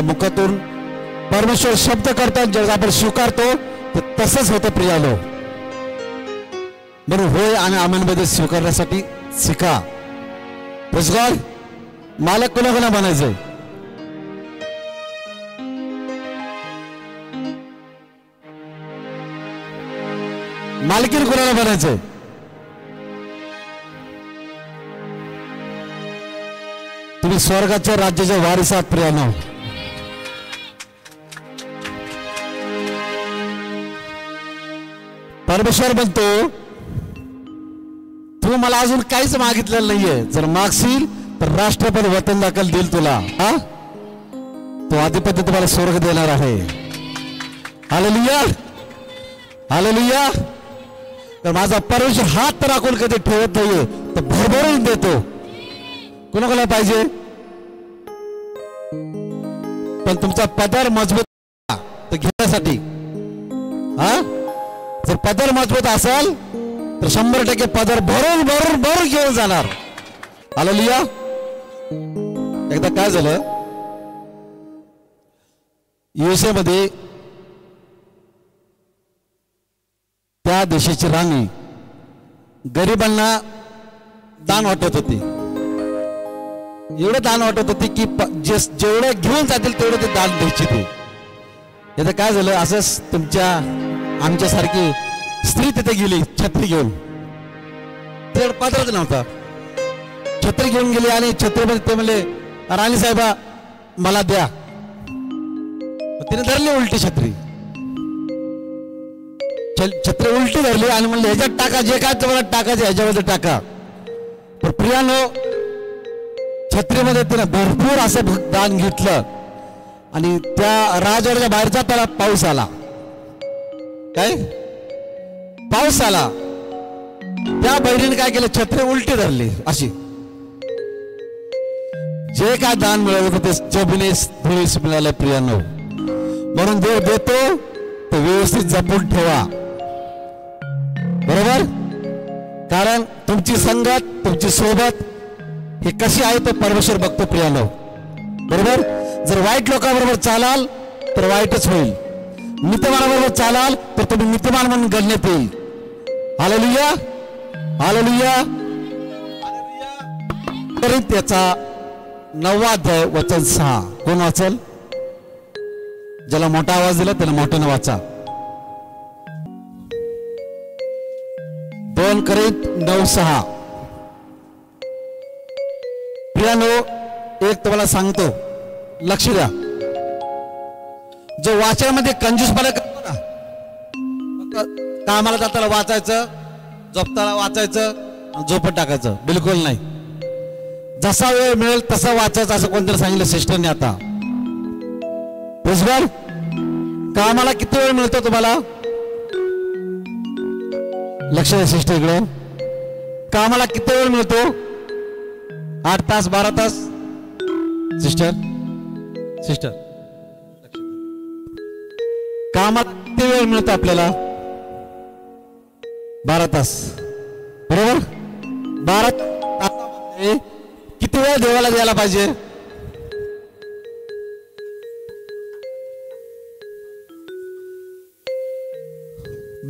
त्याच्या मुखातून परमेश्वर शब्द करतो, जेव्हा आपण स्वीकारतो ते तसंच होतं प्रियानो. म्हणून होय आणि आमेनमध्ये स्वीकारण्यासाठी शिका. Praise God. मालक कोणाकोणा बनायचंय? मालकीन कोणाला बनायचंय? तुम्ही स्वर्गाच्या राज्याच्या वारिस आहात प्रियानो. परमेश्वर म्हणतो तू मला अजून काहीच मागितलेलं नाहीये, जर मागशील तर राष्ट्रपती वतन दाखल देईल तुला. हा, तो अधिपती तुम्हाला स्वर्ग देणार आहे. Hallelujah, hallelujah. तर माझा परमेश्वर हात राखून कधी ठेवत नाहीये, तर भरभरून देतो. कोणाकोणाला पाहिजे? पण तुमचा पदर मजबूत तर घेण्यासाठी. हा, जर पदर मजबूत असेल तर 100% पदर भरून भरून भरून घेऊन जाणार. हालेलुया. एकदा काय झालं, USA मध्ये त्या देशाची राणी गरिबांना दान वाटत होती. एवढं दान वाटत होती की जेवढे घेऊन जातील तेवढे ते दान द्यायचे. ते एकदा काय झालं, असंच तुमच्या आमच्यासारखी स्त्री तिथे गेली छत्री घेऊन. तिकडे पदरच नव्हता, छत्री घेऊन गेली आणि छत्रीमध्ये ते म्हणले राणी साहेबा मला द्या. तिने धरली उलटी छत्री. छत्री उलटी धरली आणि म्हणले ह्याच्यात टाका, जे काय तुम्हाला टाकायचं ह्याच्यामध्ये टाका. पण प्रियानो छत्रीमध्ये तिने भरपूर असं दान घेतलं आणि त्या राजवाड्याच्या बाहेरचा त्याला पाऊस आला. काय पाऊस आला. त्या बहिणीने काय केलं, छत्री उलटी धरली अशी. जे काय दान मिळालं होतं ते जमिनीस धुळीस मिळालं प्रियानो. म्हणून देव देतो ते व्यवस्थित जपून ठेवा. बरोबर. कारण तुमची संगत, तुमची सोबत हे कशी आहे तो परमेश्वर बघतो प्रियानो. बरोबर. जर वाईट लोकांबरोबर चालाल तर वाईटच होईल. नीतिमानाबरोबर चालाल तर तुम्ही नीतिमान म्हणून गणण्यात येईल. Hallelujah, hallelujah. तरी त्याचा 9वा अध्याय वचन 6 कोण वाचल? ज्याला मोठा आवाज दिला त्याला मोठ्याने वाचा. 2 कोरिंथ 9:6. प्रियानो एक तुम्हाला सांगतो, लक्ष द्या. जो वाचनामध्ये कंजूसपणा करतो ना, कामाला जाताना वाचायचं, झोपताना वाचायचं, झोपत टाकायचं, बिलकुल नाही. जसा वेळ मिळेल तसा वाचायचं असं कोणतरी सांगितलं सिस्टरने. आता बरोबर. कामाला किती वेळ मिळतो तुम्हाला? लक्ष द्या सिस्टर इकडे. कामाला किती वेळ मिळतो? 8 तास 12 तास. सिस्टर सिस्टर कामाला किती वेळ मिळतो आपल्याला? 12 तास. बरोबर. 12 तासामध्ये किती वेळ देवाला द्यायला पाहिजे?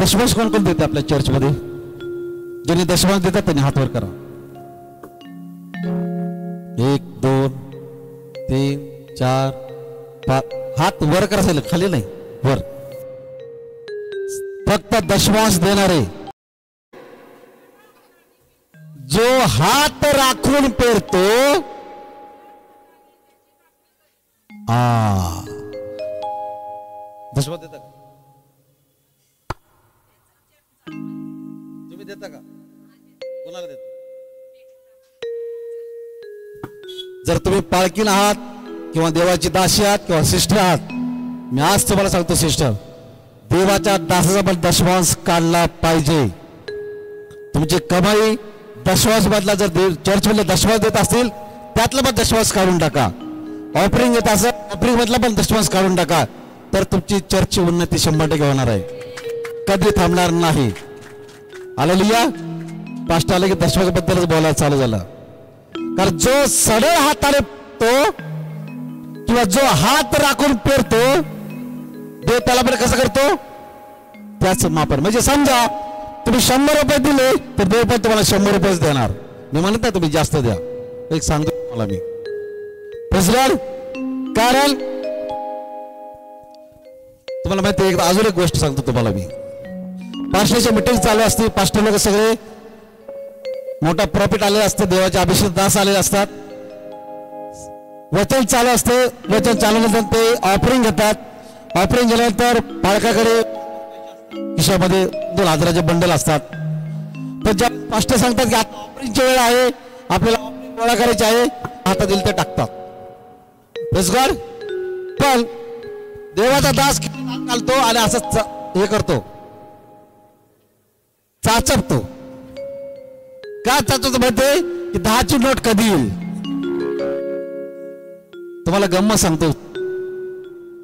दशमांश कोण कोण देते आपल्या चर्च मध्ये? ज्यांनी दशमांश देतात त्यांनी हात वर करा. 1 2 3 4 5. हात वर करा, खाली नाही, वर. फक्त दशमांश देणारे. जो हात राखून पेरतो दशमांश देता का तुम्ही? देता का? कोणाला देता? जर तुम्ही पाळकीन आहात किंवा देवाची दासी आहात किंवा सिस्टर आहात, मी आज तुम्हाला सांगतो सिस्टर, देवाच्या दासाचा पण दशमांश काढला पाहिजे. तुमची कमाई दशमांश मधला जर चर्च मधला दशमांश देत असतील त्यातला पण दशमांश काढून टाका. ऑफरिंग येत असेल ऑफरिंग मधला पण दशमांश काढून टाका. तर तुमची चर्चची उन्नती 100% होणार आहे, कधी थांबणार नाही. हालेलुया. पास्टर आले की दशमांश बद्दलच बोलायला चालू झालं. कारण जो सडळ हाताने तो किंवा जो हात राखून पेरतो देव त्याला पण कसं करतो त्याच मापन. म्हणजे समजा तुम्ही 100 रुपये दिले तर देव पण तुम्हाला 100 रुपयेच देणार. मी म्हणत नाही तुम्ही जास्त द्या, एक सांगतो तुम्हाला मी. कारण तुम्हाला माहिती आहे, अजून एक गोष्ट सांगतो तुम्हाला मी. पास्टरची मीटिंग चालू असते, पास्टर लोक सगळे मोठा प्रॉफिट आलेला असतं, देवाचे अभिषेक दास आलेले असतात, वचन चालू असतं. वचन चालवल्यानंतर ते ऑफरिंग घेतात. ऑफरिंग गेल्यानंतर पालकाकडे खिशामध्ये 2000चे बंडल असतात. तर ज्या पास्टर सांगतात की आता ऑफरिंगची वेळ आहे, आपल्याला ऑफरिंग गोळा करायची आहे, हातात दिल ते टाकतात. पण देवाचा दास घालतो आणि असं हे करतो, चाचपतो. का चाचपतो माहितीये की 10ची नोट कधी येईल. तुम्हाला गंमत सांगतो,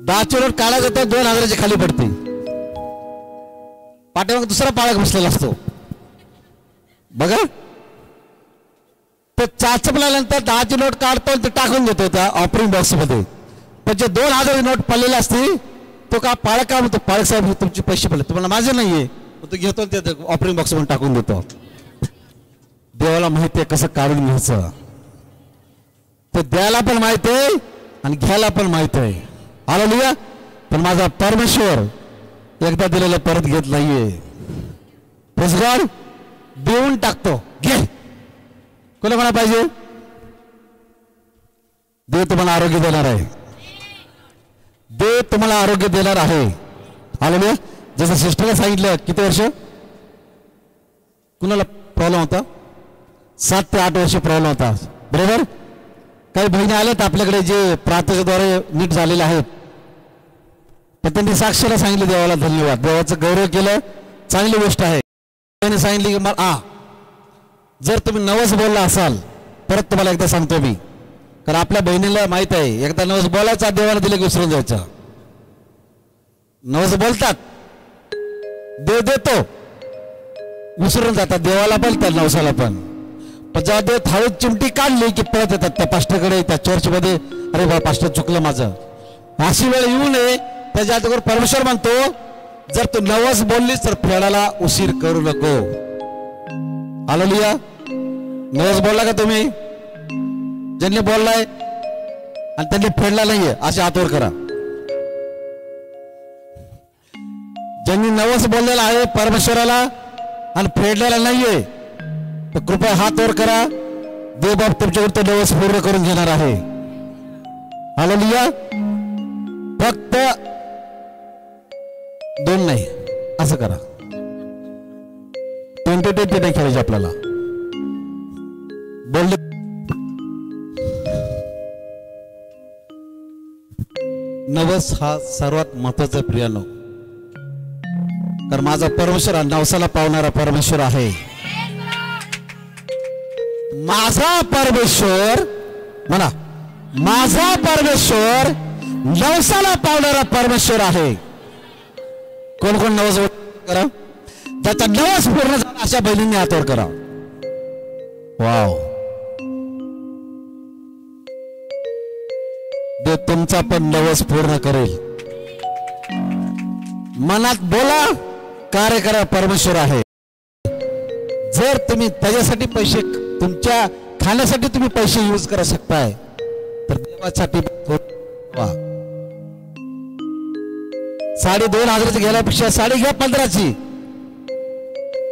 10ची नोट काढायचं तर 2000ची खाली पडते. पाठीमाग दुसरा पाळक बसलेला असतो बघा. तो चाचपल्यानंतर 10ची नोट काढतो आणि ते टाकून देतो त्या ऑफरिंग बॉक्स मध्ये. पण जे 2000 नोट पडलेली असते तो का पाळक का म्हणतो, पाळक साहेब तुमचे पैसे पडले, तुम्हाला माझे नाहीये, तो घेतो ते ऑफरिंग बॉक्स मध्ये टाकून देतो. देवाला माहिती आहे कसं काढून घ्यायचं. ते द्यायला पण माहित आहे आणि घ्यायला पण माहित आहे. हालेलुया. पण माझा परमेश्वर एकदा दिलेलं परत घेत नाहीये. Praise God. देऊन टाकतो. घे. कोणा पाहिजे. देव तुम्हाला आरोग्य देणार आहे. देव तुम्हाला आरोग्य देणार आहे. हालेलुया. जसं सिस्टरला सांगितलं, किती वर्ष कुणाला प्रॉब्लेम होता, 7 ते 8 वर्ष प्रॉब्लेम होता, बरोबर. काही बहिणी आल्यात आपल्याकडे जे प्रार्थनेद्वारे नीट झालेले आहेत. पण त्यांनी साक्षीला सांगितलं देवाला धन्यवाद, देवाचं गौरव केलं, चांगली गोष्ट आहे. त्यांनी सांगितली की मला जर तुम्ही नवस बोलला असाल, परत तुम्हाला एकदा सांगतो मी, कारण आपल्या बहिणीला माहित आहे एकदा नवस बोलायचा देवाला दिले की विसरून जायचा. नवस बोलतात, देव देतो, विसरून जातात देवाला पण त्या नवसाला पण. पण जेव्हा देव थाळीत चिमटी काढली की परत येतात त्या पास्टरकडे, त्या चर्चमध्ये, अरे बा पास्टर चुकलं माझं. अशी वेळ येऊ नये त्याच्या अगोदर परमेश्वर म्हणतो, जर तू नवस बोललीस तर फेडायला उशीर करू नको. हालेलुया. नवस बोलला का तुम्ही, ज्यांनी बोललाय आणि त्यांनी फेडला नाहीये असे हातवर करा. ज्यांनी नवस बोललेला आहे परमेश्वराला आणि फेडलेला नाहीये तर कृपया हात वर करा. देवबाप तुमच्याकडे तो नवस पूर्ण करून घेणार आहे. हालेलुया. फक्त 2 नाही, असं करा. 20-20 नाही खेळायचे आपल्याला. बोलले नवस हा सर्वात महत्वाचा प्रियानो, कारण माझा परमेश्वर हा नवसाला पावणारा परमेश्वर आहे. माझा परमेश्वर म्हणा, माझा परमेश्वर नवसाला पावणारा परमेश्वर आहे. कोण कोण नवस करा, त्याचा नवस पूर्ण झाला अशा बहिणींनी हातवर करा. वाव. देव तुमचा पण नवस पूर्ण करेल. मनात बोला, कार्य करा, परमेश्वर आहे. जर तुम्ही त्याच्यासाठी पैसे, तुमच्या खाण्यासाठी तुम्ही पैसे यूज करू शकताय तर देवासाठी 2,500 गेल्यापेक्षा साडी घ्या 15ची,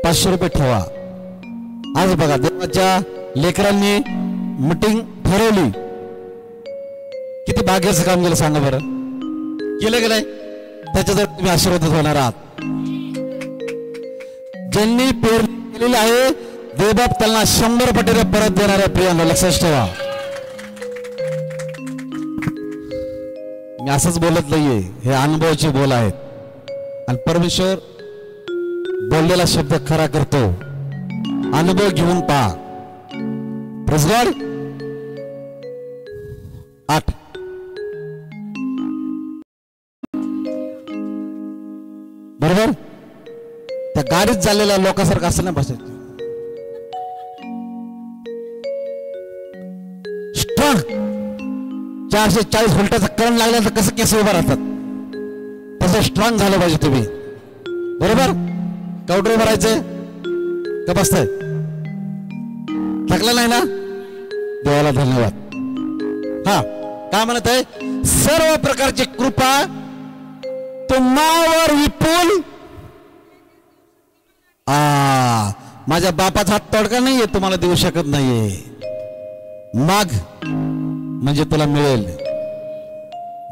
500 रुपये ठेवा. आज बघा देवाच्या लेकरांनी मीटिंग ठरवली, किती भाग्याचं काम केलं सांगा बरं. केलं की नाही. त्याच्या जर तुम्ही आशीर्वादित होणार आहात. ज्यांनी पेरणी केलेली आहे देवबाप त्यांना 100 पटीने परत देणार आहे. प्रियांना लक्षात ठेवा. मी असंच बोलत नाहीये, हे अनुभवाचे बोल आहेत. आणि परमेश्वर बोललेला शब्द खरा करतो. अनुभव घेऊन पहा. Praise God. 8 बरोबर. त्या गाडीत चाललेल्या लोकांसारखं असं नाही बसायचं. स्ट्रॉंग 440 व्होल्टाचा करंट लागला तर कसं केस उभा राहतात तसं स्ट्रॉंग झालं पाहिजे तुम्ही. बरोबर. काउंटर उभं राहायचंय का बसताय? थकला नाही ना? देवाला धन्यवाद. हा काय म्हणत आहे? सर्व प्रकारची कृपा तुम्हावर विपुल. माझ्या बापाचा हात तोडका नाहीये, तुम्हाला देऊ शकत नाहीये. माग म्हणजे तुला मिळेल.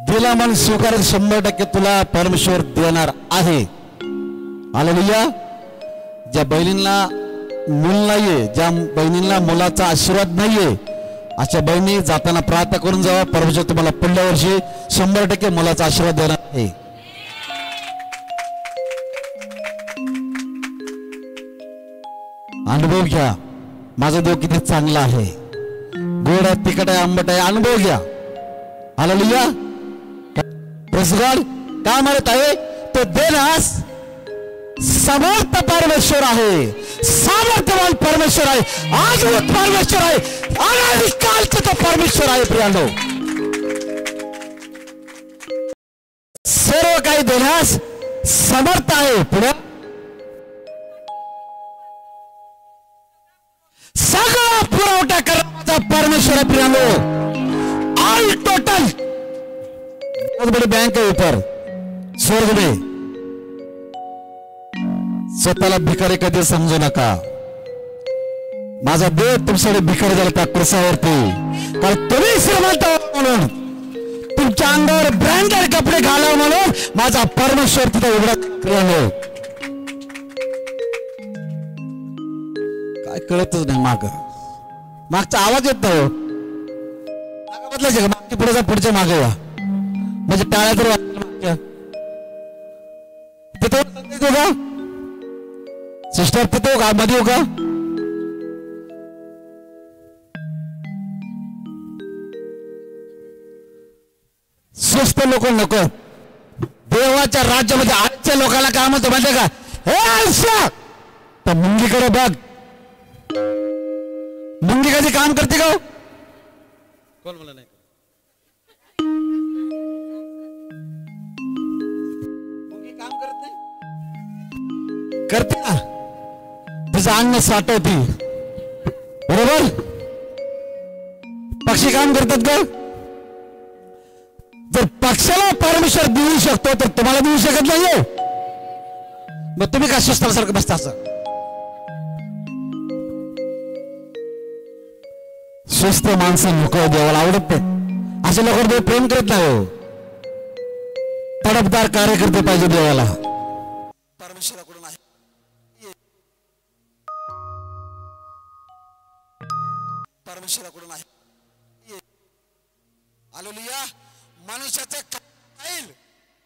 दिला मन स्वीकार 100% तुला परमेश्वर देणार आहे. हालेलुया. ज्या बहिणींना मूल नाहीये, ज्या बहिणींना मुलाचा आशीर्वाद नाहीये, अशा बहिणी जाताना प्रार्थना करून जावा. परमेश्वर तुम्हाला पुढल्या वर्षी 100% मुलाचा आशीर्वाद देणार आहे. अनुभव घ्या माझा देव किती चांगला आहे. गोड आहे, तिखट आहे, आंबट आहे. अनुभव घ्या. हालेलुया. Praise God. काय म्हणत आहे? तो देण्यास समर्थ परमेश्वर आहे, सामर्थ्यवान परमेश्वर आहे, अद्भुत परमेश्वर आहे, अनादिकालचा तो परमेश्वर आहे. प्रियांनो, सर्व काही देण्यास समर्थ आहे. पुढे सगळा पुरवठा करण्याचा परमेश्वर आहे. प्रियांनो, ऑल टोटल. बहुत बड़ी बैंक है ऊपर स्वर्ग में. स्वतःला भिकारी कधी समजू नका. माझा देव तुमच्याकडे भिकारी झाला त्या कृसावरती, कारण तुम्ही श्रीमंत म्हणून तुमच्या अंगावर ब्रँडेड कपडे घालावं म्हणून माझा परमेश्वर तिथे उघडा. प्रियांनो, काय कळतच नाही. मागचा आवाज येत नाही. बदलायचे का? मागची पुढे जा, पुढच्या मागे या, म्हणजे टाळ्या तर वाजल्या. तिथे का सिस्टर? तिथे का मध्ये हो का? स्वस्त लोक नको. देवाच्या राज्यामध्ये आजच्या लोकांना काय म्हणतो माहितीये का? हे आयुष्य तर मुंगीकडे बघ. मुंगी कधी काम करते का? कोण मला नाही मुंगी काम करत नाही? करते ना. तिचं अन्न साठवती. बरोबर. पक्षी काम करतात का? जर पक्षाला परमेश्वर देऊ शकतो तर तुम्हाला देऊ शकत नाहीये. मग तुम्ही का शिस्तासारखं बसता? असं स्वस्त माणसं नको. देवाला आवडत नाही असे लोक. देव प्रेम करत नाही. तडफदार कार्यकर्ते पाहिजे देवाला. परमेश्वराकडून आहे. परमेश्वराकडून आहे. हालेलुया. मनुष्याचं खाईल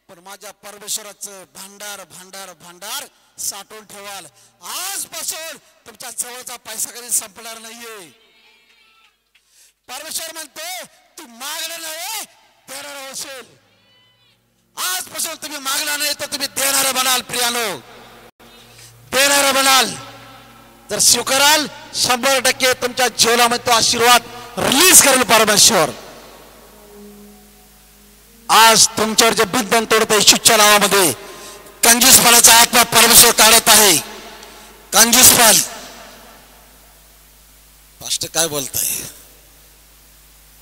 पण माझ्या परमेश्वराचं भांडार भांडार भांडार साठवून ठेवाल. आजपासून तुमच्या जवळचा पैसा कधी संपणार नाहीये. परमेश्वर म्हणते तू मागणार नाही, देणार होशील. आजपासून तुम्ही मागणार नाही तर तुम्ही देणार बनाल. प्रियानो, देणार बनाल. जर स्वीकाराल 100% तुमच्या जीवनामध्ये तो आशीर्वाद रिलीज करेल परमेश्वर. आज तुमच्यावर जे बंधन तोडत आहे शिक्षच्या नावामध्ये, कंजूसपणाचा आत्मा परमेश्वर काढत आहे. कंजूसपण. पास्टर काय बोलताय?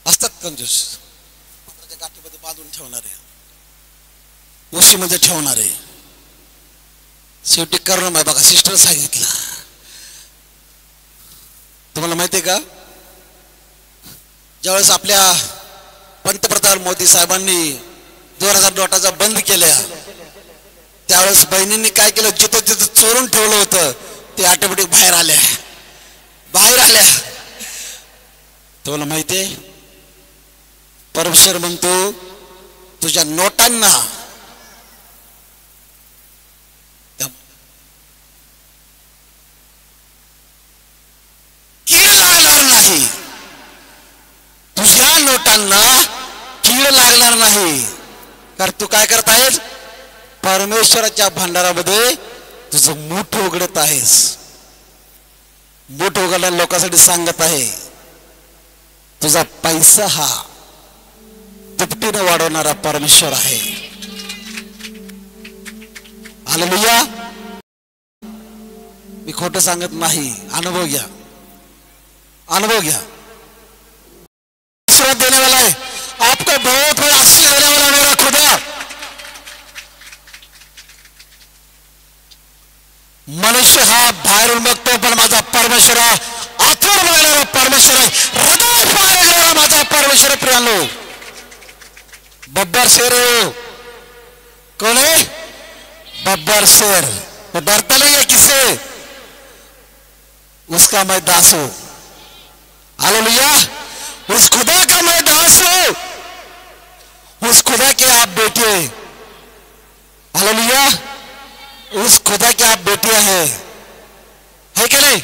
असतात कंजूस. पत्राच्या गाठीमध्ये बांधून ठेवणारे, उशीमध्ये ठेवणारे. शेवटी करणं आहे. बघा सिस्टर सांगितलं. तुम्हाला माहिती आहे का? ज्यावेळेस आपल्या पंतप्रधान मोदी साहेबांनी 2000 नोटाचा बंद केल्या त्यावेळेस बहिणींनी काय केलं? जिथं जिथं चोरून ठेवलं होतं ते ऑटोमॅटिक बाहेर आल्या. तुम्हाला माहिती आहे? परमेश्वर म्हणतो तुझ्या नोटांना कीड लागणार नाही. तुझ्या नोटांना कीड लागणार नाही. कारण तू काय करत आहेस? परमेश्वराच्या भांडारामध्ये तुझं मूठ उघडत आहेस. मूठ उघडल्या लोकांसाठी सांगत आहे तुझा पैसा हा दुपटीने वाढवणारा परमेश्वर आहे. हालेलुया. मी खोटं सांगत नाही. अनुभव घ्या, अनुभव घ्या. आशीर्वाद देने वाला है, आपको बहुत बड़ा आशीर्वाद देने वाला मेरा खुदा. मनुष्य हा बाहेरून बघतो, पण माझा परमेश्वर हा आतून बघणारा परमेश्वर आहे, हृदय पाहणारा माझा परमेश्वर. प्रियानो, बब्बर शेर हो. कौन है? बब्बर शेर. वो डरता नहीं है किससे? उसका मैं दास हूं. हालेलुया. उस खुदा का मैं दास हूं. उस खुदा के आप बेटे. हालेलुया. उस खुदा के आप बेटे हैं, है की नाही?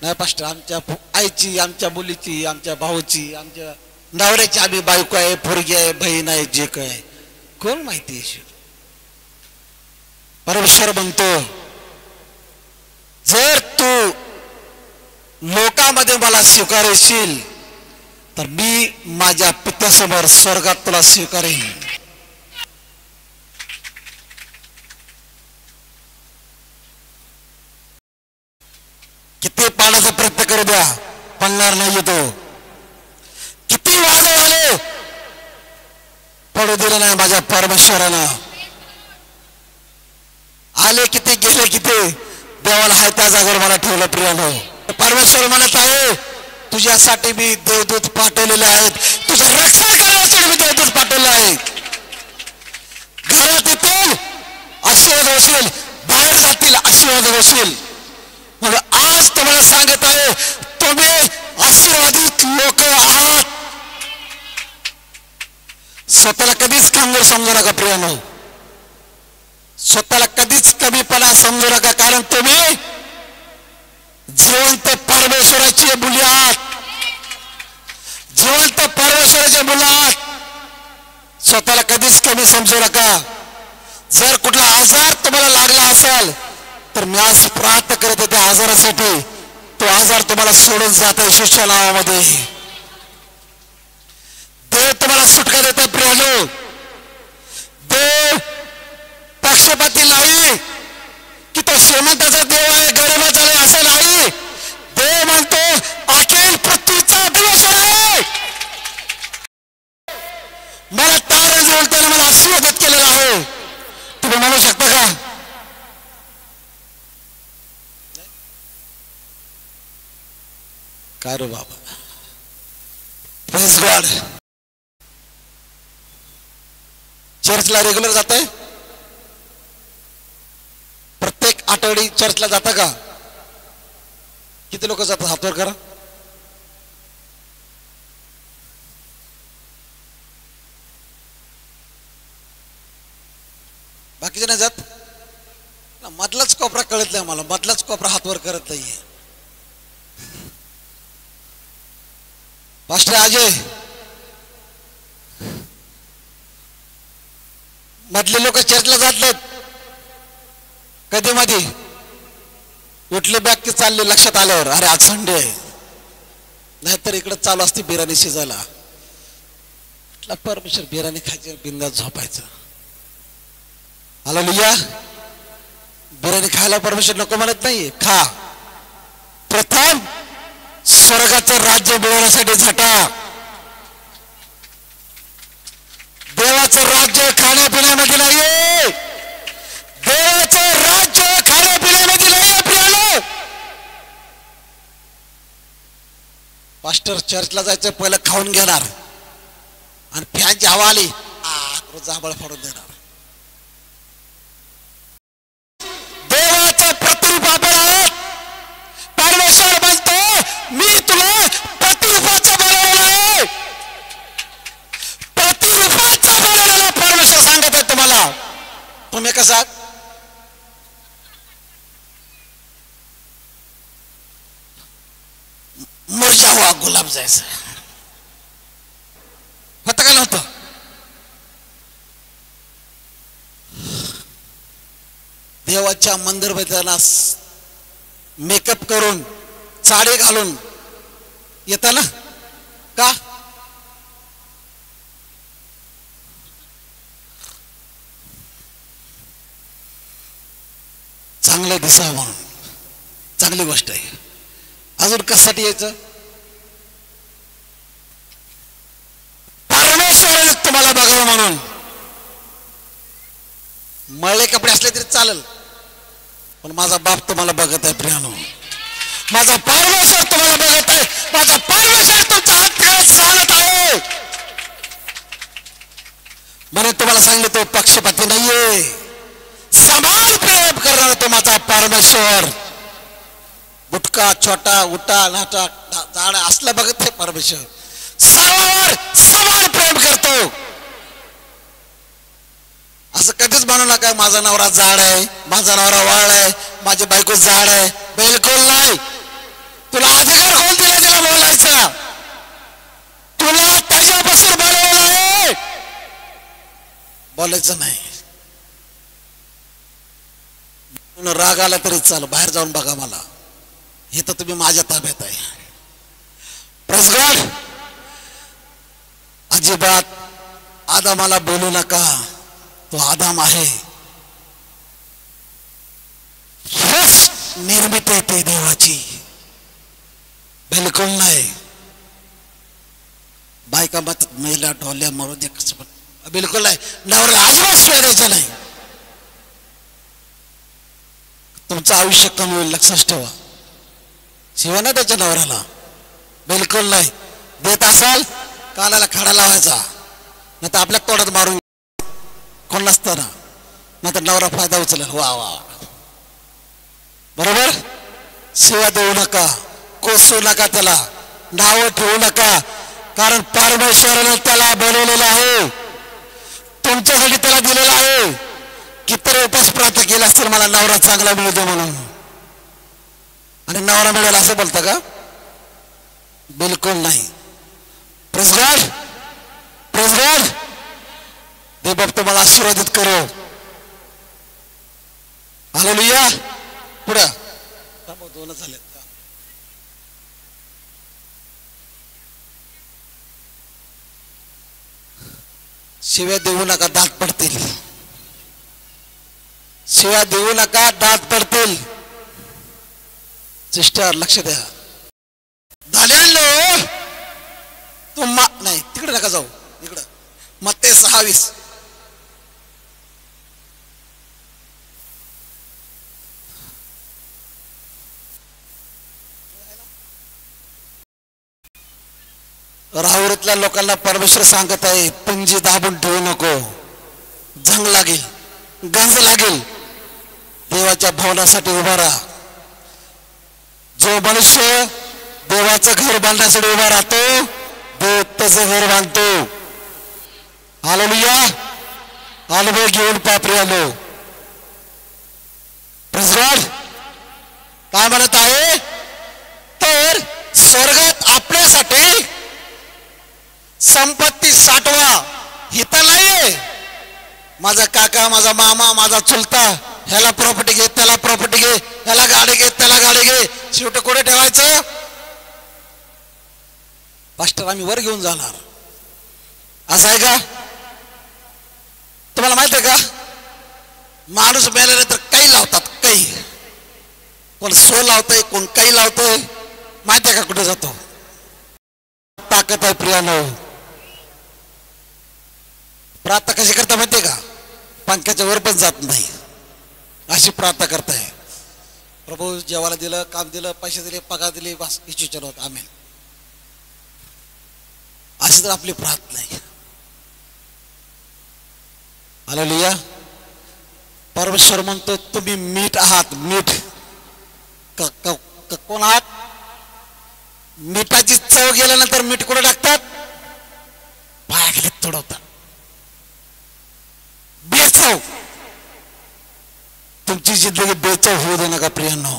नाही पास्टर, आमच्या आईची, आमच्या मुलीची, आमच्या भाऊची, आमच्या नवऱ्याची आम्ही बायको आहे, पोरगी आहे, बहीण आहे, जे काय कोण माहिती आहे. परमेश्वर म्हणतो, जर तू लोकांमध्ये मला स्वीकारशील तर मी माझ्या पित्यासमोर स्वर्गात तुला स्वीकारेन. किती पाण्याचा प्रयत्न करू द्या, पडणार नाही तो. किती वादळ आले, पडू दिलं नाही माझ्या परमेश्वरानं. आले किती, गेले किती, देवाला हाय त्या जागेवर मला ठेवलं. प्रियानो, परमेश्वर म्हणत आहे, तुझ्यासाठी मी देवदूत पाठवलेले आहेत, तुझं रक्षण करण्यासाठी मी देवदूत पाठवले आहेत. घरात येतील आशीर्वाद होशील, बाहेर जातील आशीर्वाद होशील. म्हणून आज तुम्हाला सांगत आहे, तुम्ही आशीर्वादित लोक आहात. स्वतःला कधीच कमजोर समजू नका प्रियानो. स्वतःला कधीच कमीपणा समजू नका, कारण तुम्ही जिवंत परमेश्वराची मुले आहात. जिवंत परमेश्वराचे मुलं आहात. स्वतःला कधीच कमी समजू नका. जर कुठला आजार तुम्हाला लागला असेल तर मी आज प्रार्थना करत आहे त्या आजारासाठी. तो आजार तुम्हाला सोडून जात आहे येशूच्या नावामध्ये. देव तुम्हाला सुटका देतो प्रियानो. देव पक्षपाती नाही की तो श्रीमंताचा देव आहे, गरिबाचा आहे असं नाही. देव म्हणतो अखिल पृथ्वीचा परमेश्वर आहे. मला तारा जोडताना मला आशीर्वादित केलेला आहे. तुम्ही म्हणू शकता का? काय रे बाबा, प्रेज गॉड. चर्चला रेग्युलर जात आहे? प्रत्येक आठवडी चर्चला जाता का? किती लोक जातात? हातवर करा. बाकीचे नाही जात. मधलाच कोपरा कळत नाही मला, मधलाच कोपरा हातवर करत नाहीये. मास्टर अजय, मधले लोक चर्चला जात नाहीत. कधी मध्ये उठले बॅग की चालले, लक्षात आल्यावर अरे आज संडे आहे, नाहीतर इकडे चालू असते बिर्याणी शिजायला. परमेश्वर बिर्याणी खायची, बिंदास झोपायचं. हालेलुया. बिर्याणी खायला परमेश्वर नको म्हणत नाही, खा. प्रथम स्वर्गाचं राज्य मिळवण्यासाठी झटा. देवाचं राज्य खाण्यापिण्यामध्ये नाहीये. देवाचं राज्य खाण्यापिण्यामध्ये नाहीये प्रियानो. पास्टर चर्चला जायचं, पहिलं खाऊन घेणार आणि फॅनची हवा आली जांभळ फोडून देणार. देवाचं प्रतिरूप आपण आहोत. परमेश्वर म्हणतो मी तुला प्रतिरूपाचं बनवलेलं आहे. प्रतिरूपाचं बनवलेलं परमेश्वर सांगत आहे तुम्हाला. तुम्ही कसा मुरझा हुआ गुलाब जैसा होतं का नव्हतं? देवाच्या मंदिर मध्ये मेकअप करून साडी घालून येता ना का? चांगलं दिसावं म्हणून, चांगली गोष्ट आहे. अजून कशासाठी यायचं? परमेश्वर तुम्हाला बघावं म्हणून. मळले कपडे असले तरी चालेल, पण माझा बाप तुम्हाला बघत आहे प्रियानो. माझा परमेश्वर तुम्हाला बघत आहे. माझा परमेश्वर तुमच्या हात चालत आहे. म्हणून तुम्हाला सांगितलं, तो पक्षपाती नाहीये. समान प्रेम करणारा तो माझा परमेश्वर. बुटका छोटा उटा नाटा झाड असलं बघत आहे परमेश्वर. सर्वांवर समान प्रेम करतो. असं कधीच म्हणू नका माझा नवरा जाड आहे, माझा नवरा वाळ आहे, माझी बायको जाड आहे. बिलकुल नाही. तुला अधिकार कोण दिला त्याला बोलायचा? तुला त्याच्यापासून बनवलेलं आहे, बोलायचं नाही. राग आला तरी चाल, बाहेर जाऊन बघा मला, हे तर तुम्ही माझ्या ताब्यात आहे. Praise God. अजिबात आदामाला बोलू नका, तो आदाम आहे. फर्स्ट निर्मिती आहे ती देवाची, बिलकुल नाही. बायका मत मेला ढोल्या मरू दे, बिलकुल नाही. नवऱ्याला अजिबात शिवाय द्यायचं नाही. तुमचं आयुष्य कमी होईल, लक्षात ठेवा. शिवाय नाही त्याच्या नवऱ्याला, बिलकुल नाही. देत असाल कानाला खडा लावायचा, नाही तर आपल्या तोंडात मारून कोण नसताना, नाही तर नवरा फायदा उचलेल. वा वा, बरोबर. शिवा देऊ नका, कोसू नका, त्याला नावं ठेवू नका, कारण परमेश्वराने त्याला बनवलेलं आहे, तुमच्यासाठी त्याला दिलेलं आहे. किती उपास प्रार्थना केला असेल मला नवरा चांगला मिळू दे म्हणून, आणि नवरा मिळेल असं बोलता का? बिलकुल नाही. Praise God, praise God. देव बाप तुम्हाला आशीर्वादित करो. हालेलुया. पुढे दोनच झाले. शिव्या देऊ नका, दात पडतील. शिव्या देऊ नका, दात पडतील. सिस्टर लक्ष द्या. झालेलो तुम्हा नाही, तिकडे नका जाऊ, इकडं. मत्ते 6:20. राहुरीतल्या लोकांना परमेश्वर सांगत आहे, पुंजी दाबून ठेवू नको, जंग लागेल, गंज लागेल. देवाच्या भवनासाठी उभा राहा. जो मनुष्य देवाचं घर बांधण्यासाठी उभा राहतो, देव त्याचं घर बांधतो. हालेलुया. अनुभव घेऊन पापरी आलो. Praise God. काय म्हणत आहे? तर स्वर्गात आपल्यासाठी संपत्ती साठवा, हिथं नाहीये. माझा काका, माझा मामा, माझा चुलता, ह्याला प्रॉपर्टी घे, त्याला प्रॉपर्टी घे, ह्याला गाडी घे, त्याला गाडी घे. शेवटी कुठे ठेवायचं? पास्टर आम्ही वर घेऊन जाणार, असं आहे का? तुम्हाला माहित आहे का, माणूस मेल्यानंतर काही लावतात, काही. कोण सो लावतोय, कोण काही लावतोय. माहित आहे का कुठे जातो? ताकद आहे प्रियानो. प्रार्थना कशी करता माहितीये का? पंख्याच्या वर पण जात नाही, अशी प्रार्थना करताय. प्रभू जेवायला दिलं, काम दिलं, पैसे दिले, पगार दिले, बस इच्छा होत. आमेन. अशी तर आपली प्रार्थना आहे. हालेलुया. परमेश्वर म्हणतो, तुम्ही मीठ आहात. मीठ कोण आहात? मिठाची चव गेल्यानंतर मीठ कुठे टाकतात? पायाखाली तुडवतात. बेचव. तुमची जिंदगी बेचव होऊ दे नका प्रियांनो.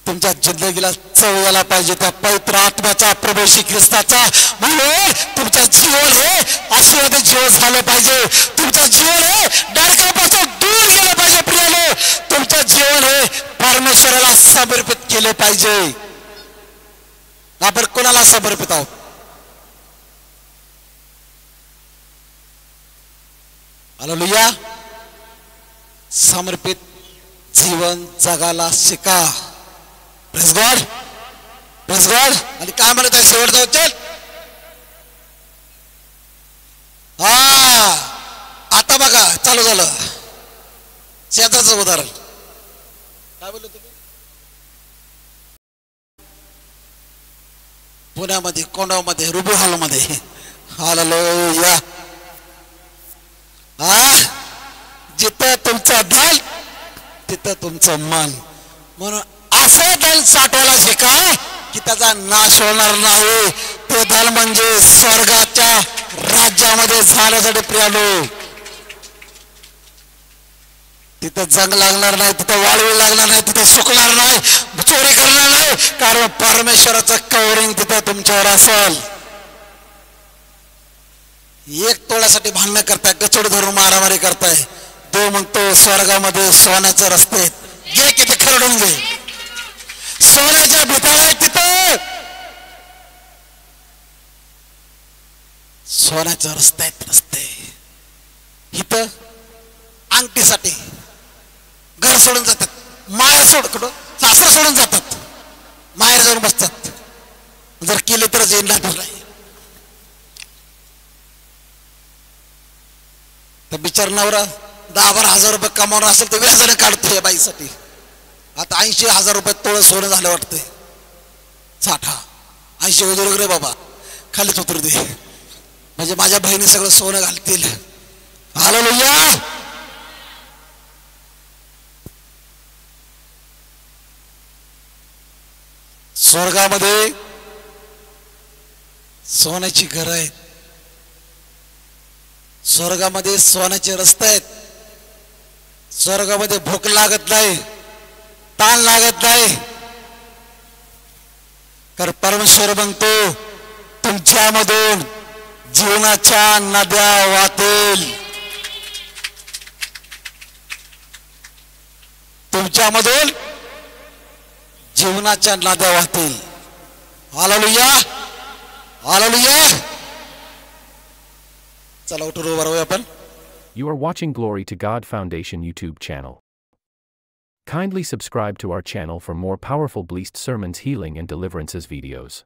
तुमच्या जिंदगीला चव यायला पाहिजे त्या पवित्र आत्म्याचा, प्रभू श्री ख्रिस्ताचा. म्हणून तुमचं जीवन हे आशीर्वादित जीवन झालं पाहिजे. तुमचं जीवन हे नरकापासून दूर गेलं पाहिजे प्रियांनो. तुमचं जीवन हे परमेश्वराला समर्पित केले पाहिजे. आपण कोणाला समर्पित आहोत? हालेलुया. समर्पित जीवन जगायला शिका. Praise God, praise God. आणि काय म्हणत आहे शेवटचा वचन? आता बघा चालू झालं शेजारचं उदाहरण. काय बोलले तुम्ही? पुण्यामध्ये कोंडावमध्ये रुबी हॉलमध्ये. हालेलुया. जिथं तुमचं दल तिथं तुमचं मन. म्हणून असं दल साठवायला शिका की त्याचा नाश होणार नाही. ते दल म्हणजे स्वर्गाच्या राज्यामध्ये जाण्यासाठी प्रियानो. तिथं जंग लागणार नाही, तिथं वाळवी लागणार नाही, तिथं सुकणार नाही, चोरी करणार नाही, कारण परमेश्वराचं कव्हरिंग तिथं तुमच्यावर असेल. एक तोळ्यासाठी भांडणं करताय, गचोड धरून मारामारी करताय. देव म्हणतो स्वर्गामध्ये सोन्याचे रस्ते घे, किती खरडून घे. सोन्याच्या भिताळ आहेत तिथं, सोन्याचे रस्ते आहेत. रस्ते इथं अंगठीसाठी घर सोडून जातात, माया कुठं सासर सोडून जातात, माहेर जाऊन बसतात. जर केले तरच येईल नाही तर बिचार नवरा 10-12 हजार रुपये कमावणार असेल तर व्याजाने काढतोय बाईसाठी. आता 80,000 रुपये तोळ सोनं झालं वाटतंय. साठा 80 उतरू रे बाबा, खालीच उतरू दे म्हणजे माझ्या बहिणी सगळं सोनं घालतील. हालेलुया. स्वर्गामध्ये सोन्याची घर आहेत, स्वर्गामध्ये सोन्याचे रस्ते आहेत, स्वर्गामध्ये भूक लागत नाही, ताण लागत नाही. कारण परमेश्वर म्हणतो तुमच्यामधून जीवनाच्या नद्या वाहतील. तुमच्यामधून जीवनाच्या नद्या वाहतील. Hallelujah, hallelujah. चला उठून उभा राहूया आपण. You are watching Glory to God Foundation YouTube channel. Kindly subscribe to our channel for more powerful blessed sermons, healing and deliverances videos.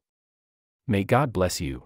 May God bless you.